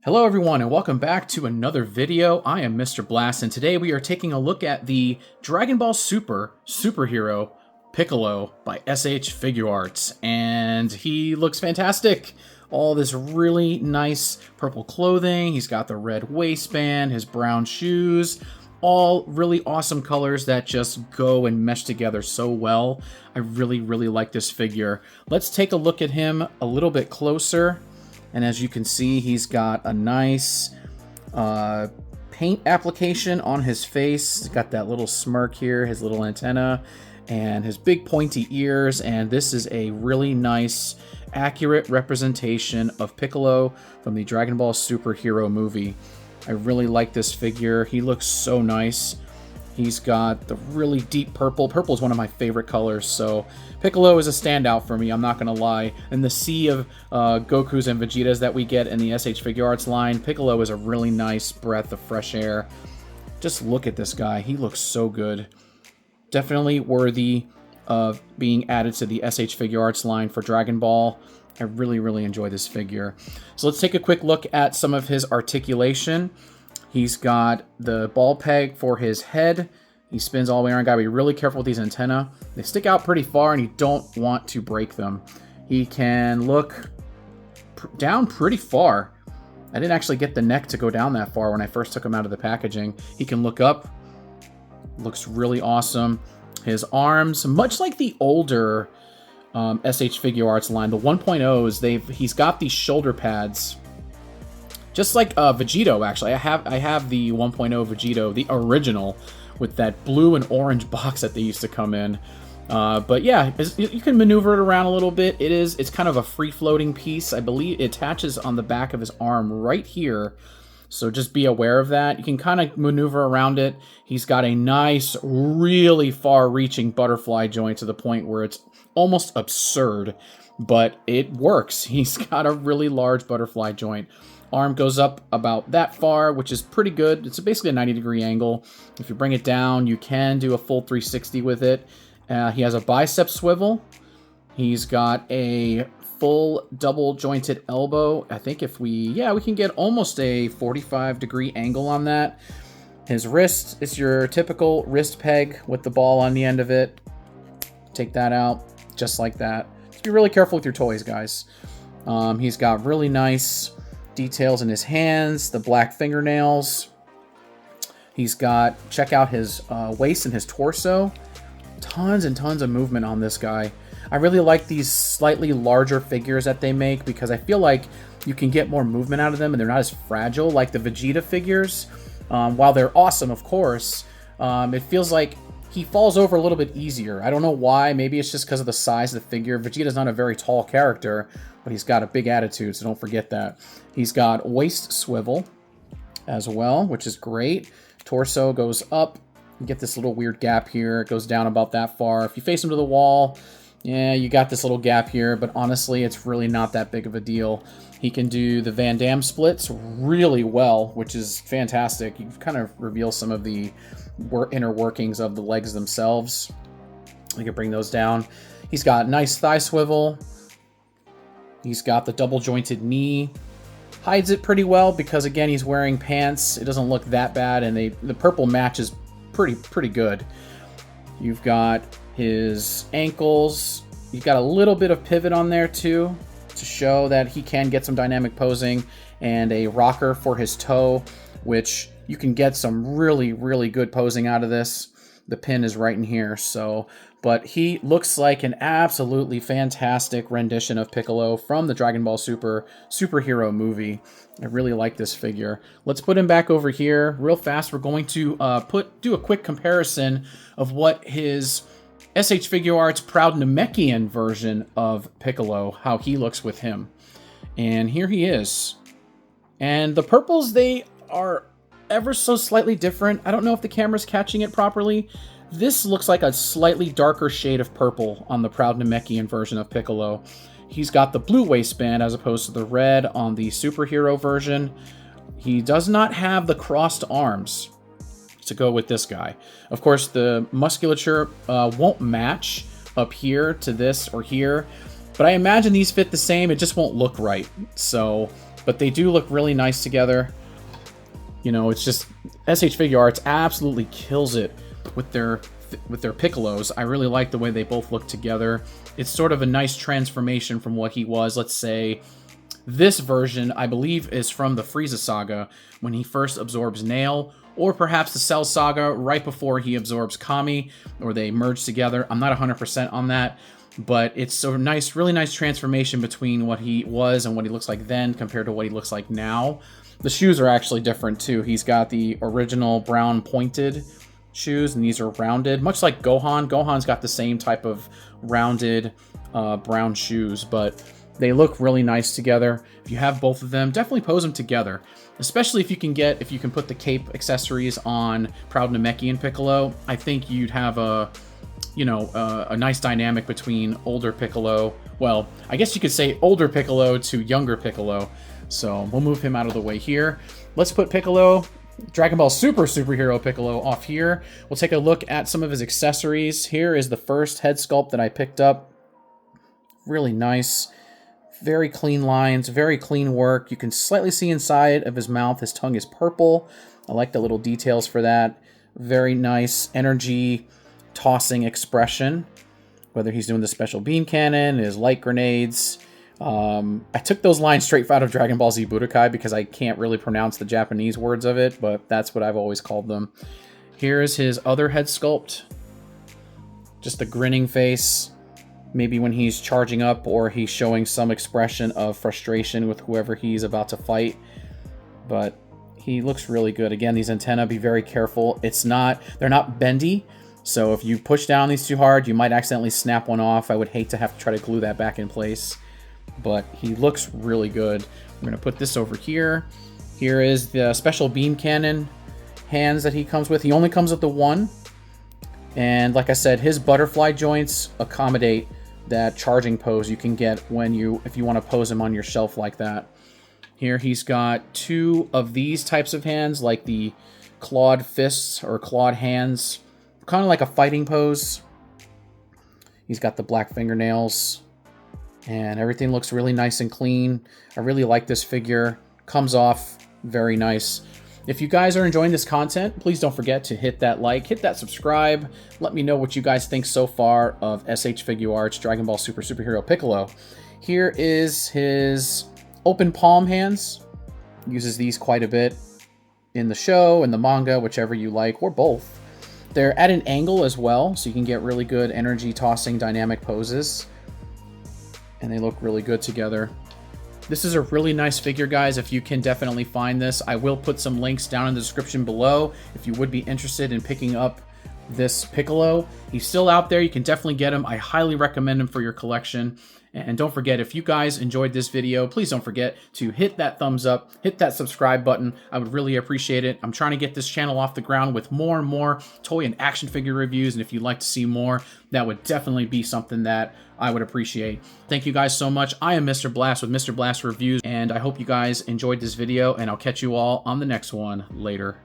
Hello everyone and welcome back to another video. I am Mr. Blast and today we are taking a look at the Dragon Ball Super superhero Piccolo by SH Figuarts, and he looks fantastic. All this really nice purple clothing, he's got the red waistband, his brown shoes, all really awesome colors that just go and mesh together so well. I really like this figure. Let's take a look at him a little bit closer. And as you can see, he's got a nice paint application on his face. He's got that little smirk here, his little antenna, and his big pointy ears. And this is a really nice, accurate representation of Piccolo from the Dragon Ball Superhero movie. I really like this figure. He looks so nice. He's got the really deep purple. Purple is one of my favorite colors, so Piccolo is a standout for me, I'm not going to lie. In the sea of Gokus and Vegetas that we get in the SH Figuarts line, Piccolo is a really nice breath of fresh air. Just look at this guy. He looks so good. Definitely worthy of being added to the SH Figuarts line for Dragon Ball. I really enjoy this figure. So let's take a quick look at some of his articulation. He's got the ball peg for his head. He spins all the way around. Gotta be really careful with these antennae. They stick out pretty far and you don't want to break them. He can look down pretty far. I didn't actually get the neck to go down that far when I first took him out of the packaging. He can look up. Looks really awesome. His arms, much like the older SH Figuarts line, the 1.0s, he's got these shoulder pads. Just like Vegito, actually. I have the 1.0 Vegito, the original, with that blue and orange box that they used to come in. But yeah, you can maneuver it around a little bit. It's kind of a free-floating piece. I believe it attaches on the back of his arm right here. So just be aware of that. You can kind of maneuver around it. He's got a nice, really far-reaching butterfly joint to the point where it's almost absurd. But it works. He's got a really large butterfly joint. Arm goes up about that far, which is pretty good. It's basically a 90-degree angle. If you bring it down, you can do a full 360 with it. He has a bicep swivel. He's got a full double-jointed elbow. I think we can get almost a 45-degree angle on that. His wrist is your typical wrist peg with the ball on the end of it. Take that out, just like that. Just be really careful with your toys, guys. He's got really nice details in his hands, the black fingernails. He's got, check out his waist and his torso. Tons and tons of movement on this guy. I really like these slightly larger figures that they make because I feel like you can get more movement out of them and they're not as fragile like the Vegeta figures. While they're awesome, of course, it feels like he falls over a little bit easier. I don't know why. Maybe it's just because of the size of the figure. Vegeta's not a very tall character, but he's got a big attitude, so don't forget that. He's got waist swivel as well, which is great. Torso goes up. You get this little weird gap here. It goes down about that far. If you face him to the wall, yeah, you got this little gap here, but honestly, it's really not that big of a deal. He can do the Van Damme splits really well, which is fantastic. You kind of reveal some of the inner workings of the legs themselves. You can bring those down. He's got nice thigh swivel. He's got the double-jointed knee. Hides it pretty well because, again, he's wearing pants. It doesn't look that bad, and the purple matches pretty good. You've got his ankles. You've got a little bit of pivot on there, too, to show that he can get some dynamic posing, and a rocker for his toe, which you can get some really good posing out of this. The pin is right in here, but he looks like an absolutely fantastic rendition of Piccolo from the Dragon Ball superhero movie. I really like this figure. Let's put him back over here real fast. We're going to do a quick comparison of what his SH Figuarts Proud Namekian version of Piccolo, how he looks with him. And here he is. And the purples, they are ever so slightly different. I don't know if the camera's catching it properly. This looks like a slightly darker shade of purple on the Proud Namekian version of Piccolo. He's got the blue waistband as opposed to the red on the superhero version. He does not have the crossed arms to go with this guy. Of course, the musculature won't match up here to this or here, but I imagine these fit the same. It just won't look right. So but they do look really nice together. You know, it's just SH Figuarts absolutely kills it with their Piccolos. I really like the way they both look together. It's sort of a nice transformation from what he was. Let's say this version, I believe, is from the Frieza Saga when he first absorbs Nail, or perhaps the Cell Saga right before he absorbs Kami, or they merge together. I'm not 100% on that, but it's a nice, really nice transformation between what he was and what he looks like then compared to what he looks like now. The shoes are actually different too. He's got the original brown pointed shoes, and these are rounded, much like Gohan. Gohan's got the same type of rounded brown shoes, but they look really nice together. If you have both of them, definitely pose them together, especially if you can put the cape accessories on Proud Namekian Piccolo. I think you'd have a nice dynamic between older Piccolo. Well, I guess you could say older Piccolo to younger Piccolo. So we'll move him out of the way here. Let's put Piccolo, Dragon Ball Superhero Piccolo, off here. We'll take a look at some of his accessories. Here is the first head sculpt that I picked up. Really nice. Very clean lines, very clean work. You can slightly see inside of his mouth. His tongue is purple. I like the little details for that. Very nice energy tossing expression. Whether he's doing the special beam cannon, his light grenades. I took those lines straight out of Dragon Ball Z Budokai because I can't really pronounce the Japanese words of it, but that's what I've always called them. Here's his other head sculpt. Just a grinning face. Maybe when he's charging up or he's showing some expression of frustration with whoever he's about to fight. But he looks really good. Again, these antennae, be very careful. They're not bendy. So if you push down these too hard, you might accidentally snap one off. I would hate to have to try to glue that back in place. But he looks really good. I'm going to put this over here. Here is the special beam cannon hands that he comes with. He only comes with the one. And like I said, his butterfly joints accommodate that charging pose you can get if you want to pose him on your shelf like that. Here he's got two of these types of hands, like the clawed fists or clawed hands, kind of like a fighting pose. He's got the black fingernails, and everything looks really nice and clean. I really like this figure. Comes off very nice. If you guys are enjoying this content, please don't forget to hit that like, hit that subscribe. Let me know what you guys think so far of SH Figuarts Dragon Ball Superhero Piccolo. Here is his open palm hands. Uses these quite a bit in the show, in the manga, whichever you like, or both. They're at an angle as well, so you can get really good energy tossing dynamic poses. And they look really good together. This is a really nice figure, guys. If you can definitely find this, I will put some links down in the description below if you would be interested in picking up this Piccolo. He's still out there. You can definitely get him. I highly recommend him for your collection. And don't forget, if you guys enjoyed this video, please don't forget to hit that thumbs up, hit that subscribe button. I would really appreciate it. I'm trying to get this channel off the ground with more and more toy and action figure reviews. And if you'd like to see more, that would definitely be something that I would appreciate. Thank you guys so much. I am Mr. Blast with Mr. Blast Reviews, and I hope you guys enjoyed this video, and I'll catch you all on the next one later.